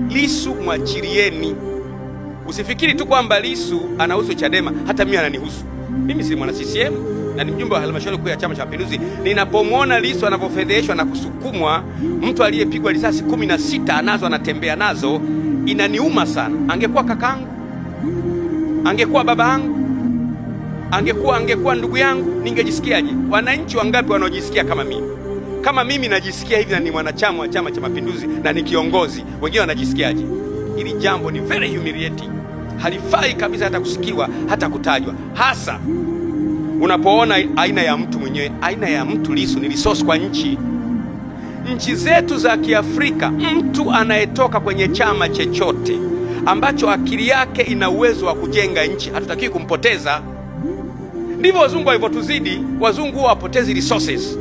Lissu mwachilieni. Usifikiri tu kwamba Lissu anahusu Chadema, hata mimi ananihusu. Mimi si mwana CCM na ni mjumbe wa halmashauri kuu ya Chama cha Mapinduzi. Ninapomwona Lissu anapofedheshwa na kusukumwa, mtu aliyepigwa risasi 16 anazo anatembea nazo, inaniuma sana. Angekuwa kakangu, angekuwa babangu, angekuwa ndugu yangu, ningejisikiaje? Wananchi wangapi wanaojisikia kama mimi? Kama mimi najisikia hivi na ni mwanachama wa Chama cha Mapinduzi na ni kiongozi, wengine wanajisikiaje? Hili jambo ni very humiliating. Halifai kabisa hata kusikiwa, hata kutajwa. Hasa unapoona aina ya mtu mwenyewe, aina ya mtu Lissu ni resource kwa nchi. Nchi zetu za Kiafrika, mtu anayetoka kwenye chama chochote ambacho akili yake ina uwezo wa kujenga nchi, hatutakiwi kumpoteza. Ndivyo wazungu walivyotuzidi. Wazungu wapotezi resources.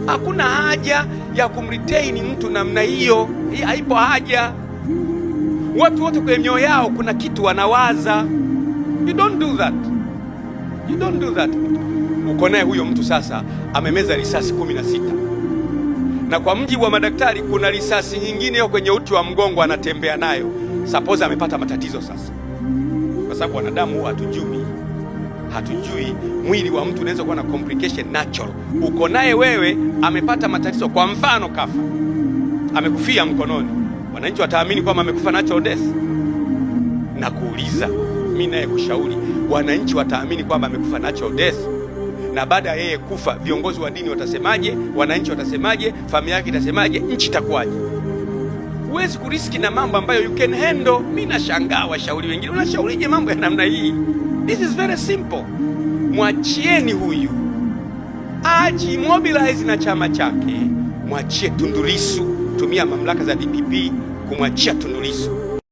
Hakuna haja ya kumretain mtu namna hiyo, haipo haja. Watu wote kwenye mioyo yao kuna kitu wanawaza. You don't do that. You don't do that. Uko naye huyo mtu sasa amemeza risasi 16. Na kwa mjibu wa madaktari kuna risasi nyingine hiyo kwenye uti wa mgongo anatembea nayo. Suppose amepata matatizo sasa. Kwa sababu wanadamu hatujui mwili wa mtu unaweza kuwa na complication natural. Uko naye wewe amepata matatizo, kwa mfano kafa, amekufia mkononi, wananchi wataamini kwamba amekufa natural death? Na kuuliza mimi naye kushauri, wananchi wataamini kwamba amekufa natural death? Na baada ya yeye kufa, viongozi wa dini watasemaje? Wananchi watasemaje? Familia yake itasemaje? Nchi itakuwaje? Huwezi kuriski na mambo ambayo you can handle. Mimi nashangaa washauri wengine, unashaurije mambo ya namna hii? This is very simple. Mwachieni huyu ajimobilize na chama chake, mwachie Tundu Lissu. Tumia mamlaka za DPP kumwachia Tundu Lissu.